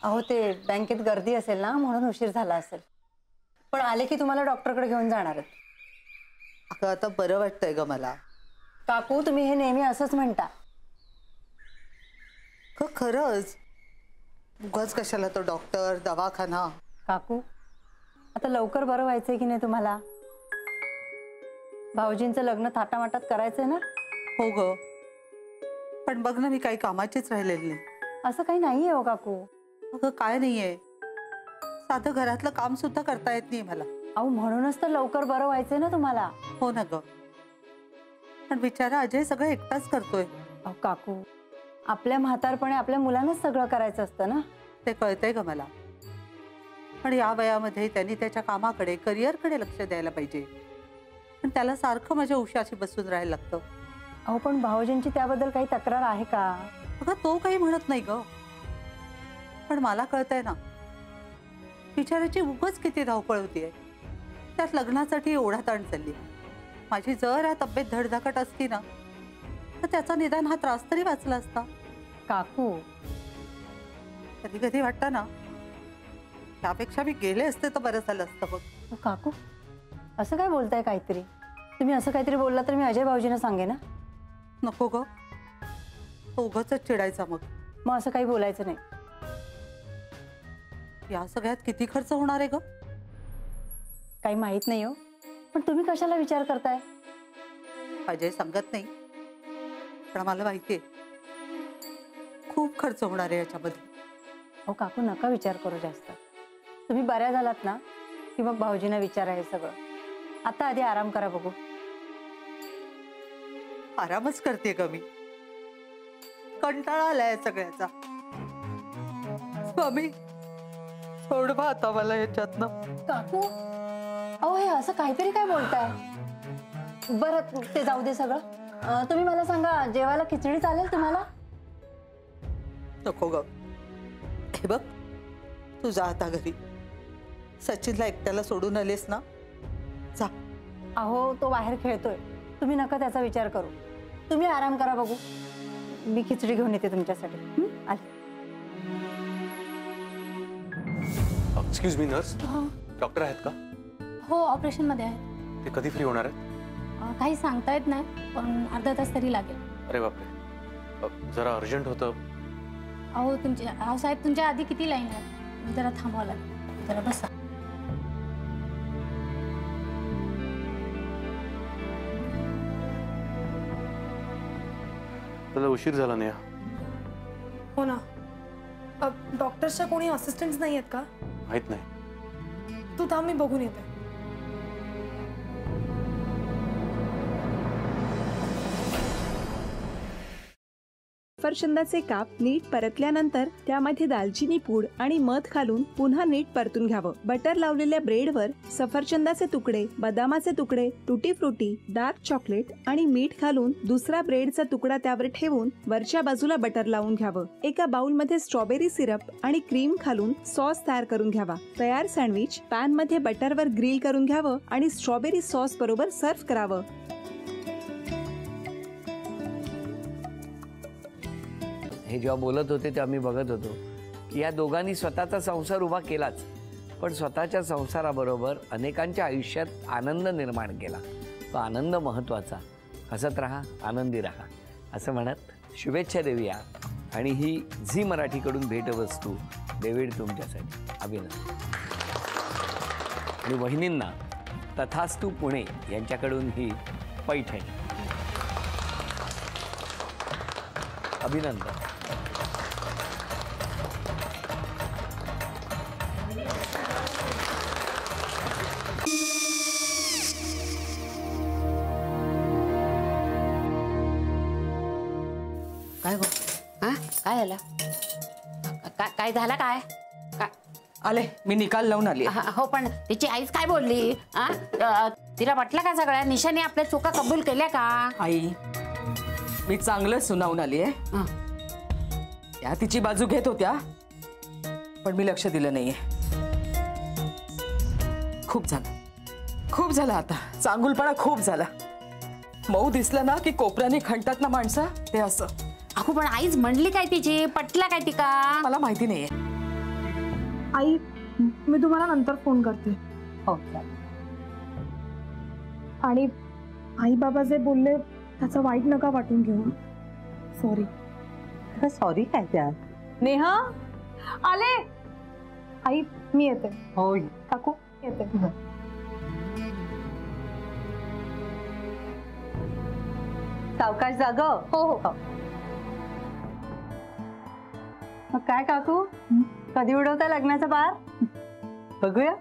अहो ते बँकेत गर्दी असेल ना म्हणून उशीर झाला असेल, पण आले की तुम्हाला डॉक्टरकडे घेऊन जाणार आहेत. अगं आता बरं वाटतंय ग मला. काकू तुम्ही हे नेहमी असंच म्हणता. खरंच उगाच कशाला तो डॉक्टर दवाखाना. काकू आता लवकर बरं व्हायचंय की नाही तुम्हाला? भाऊजींचं लग्न थाटामाटात करायचंय ना? हो ग, पण बघ ना मी काही कामाचीच राहिलेली नाही. असं काही नाहीये हो काकू. अगं काय नाहीये, साधं घरातलं काम सुद्धा करता येत नाही मला. अहो म्हणूनच तर लवकर बरं व्हायचंय ना तुम्हाला. हो ना ग, पण बिचारा अजय सगळं एकटाच करतोय. अहो काकू आपल्या म्हातारपणे आपल्या मुलांनाच सगळं करायचं असतं ना. ते कळतंय ग मला, पण या वयामध्ये त्यांनी त्याच्या कामाकडे करिअरकडे लक्ष द्यायला पाहिजे, पण त्याला सारखं माझ्या उशाशी बसून राहायला लागतं. अहो पण भाऊजींची त्याबद्दल काही तक्रार आहे का? अगं तो काही म्हणत नाही ग, पण मला कळतंय ना बिचाराची उगाच किती धावपळ होतीये. त्यात लग्नासाठी एवढा ताण चालली. माझी जर तब्येत धडधाकट असती ना तर त्याचा निदान हा त्रास तरी वाचला असता. काकू कधी कधी वाटतं ना त्यापेक्षा मी गेले असते तर बरं झालं असतं. बघ काकू असं काय बोलताय काहीतरी? तुम्ही असं काहीतरी बोलला तर मी अजय भाऊजींना सांगेन ना. नको ग, तो उगाच चिडायचा. मग असं काही बोलायचं नाही. या सगळ्यात किती खर्च होणार आहे ग? काही माहित नाही हो, पण तुम्ही कशाला विचार करताय? अजय सांगत नाही, पण मला माहितीये खूप खर्च होणार आहे याच्यामध्ये. हो काकू नका विचार करू जास्त. तुम्ही बऱ्या झालात ना की मग भाऊजींना विचारा हे सगळं. आता आधी आराम करा बघू. आरामच करते ग मी, कंटाळा आलाय सगळ्याचा. स्वामी सोड बा आता मला याच्यातनं. काकू अहो हे असं काहीतरी काय बोलताय? बरं ते जाऊ दे सगळं. तुम्ही मला सांगा जेवायला खिचडी चालेल तुम्हाला? नको ग, हे बघ तू जा आता घरी. सचिनला एकट्याला सोडून आलेस ना, जा. अहो तो बाहेर खेळतोय, तुम्ही नका त्याचा विचार करू. तुम्ही आराम करा बघू. मी खिचडी घेऊन येते तुमच्यासाठी. आले. एक्सक्यूज मी नर्स, डॉक्टर आहेत का? हो ऑपरेशन मध्ये आहे. ते कधी फ्री होणार आहेत? काही सांगता येत नाही, पण अर्धा तास तरी लागेल. अरे बापरे, जरा अर्जंट होतं. अहो साहेब तुमच्या आधी किती लाईन आहे, जरा थांबावं लागेल. जरा बसा. तुला उशीर झाला नाही? हो ना. डॉक्टरच्या कोणी असिस्टंट्स नाही आहेत का? माहित नाही. तू थांब, मी बघून येते. सफरचंदाचे काप नीट परतल्यानंतर त्यामध्ये दालचिनी पूड आणि मध घालून पुन्हा नीट परतून घ्यावं. बटर लावलेल्या ब्रेडवर सफरचंदाचे तुकडे, बदामाचे तुकडे, टुटी फ्रुटी, डार्क चॉकलेट आणि मीठ घालून दुसरा ब्रेडचा तुकडा त्यावर ठेवून वरच्या बाजूला बटर लावून घ्यावं. एका बाउलमध्ये स्ट्रॉबेरी सिरप आणि क्रीम घालून सॉस तयार करून घ्यावा. तयार सँडविच पॅन मध्ये बटरवर ग्रिल करून घ्यावं आणि स्ट्रॉबेरी सॉस बरोबर सर्व्ह करावं. हे जेव्हा बोलत होते तेव्हा मी बघत होतो की या दोघांनी स्वतःचा संसार उभा केलाच, पण स्वतःच्या संसाराबरोबर अनेकांच्या आयुष्यात आनंद निर्माण केला. तो आनंद महत्त्वाचा. हसत राहा, आनंदी राहा असं म्हणत शुभेच्छा देऊया. आणि ही झी मराठीकडून भेटवस्तू डेव्हिड तुमच्यासाठी. अभिनंदन. आणि वहिनींना तथास्तू पुणे यांच्याकडून ही पैठणी. अभिनंदन. काय गो? हा काय झालं? काय झालं? काय आले मी निकाल लावून आली. हो पण तिची आईच काय बोलली? तिला वाटलं का सगळ्या निशाने आपल्या चुका कबूल केल्या का? आई मी चांगलं सुनावून आली आहे. त्या तिची बाजू घेत होत्या पण मी लक्ष दिलं नाहीये. खूप झालं आता. चांगुलपणा खूप झाला. मऊ दिसलं ना की कोपऱ्याने खणतात ना माणसं, ते असं. अगो पण आईच म्हणली काय तिची? पटला काय ती का? मला माहिती नाहीये. आई मी तुम्हाला नंतर फोन करते. हो चालेल. आणि आई बाबा जे बोलले त्याचं वाईट नका वाटून घेऊ. सॉरी. सॉरी काय त्या? नेहा आले. आई मी येते. हो काकू येते. सावकाश जाग. हो हो. मग काय काकू, कधी उडवता लग्नाचा बार? बघूया.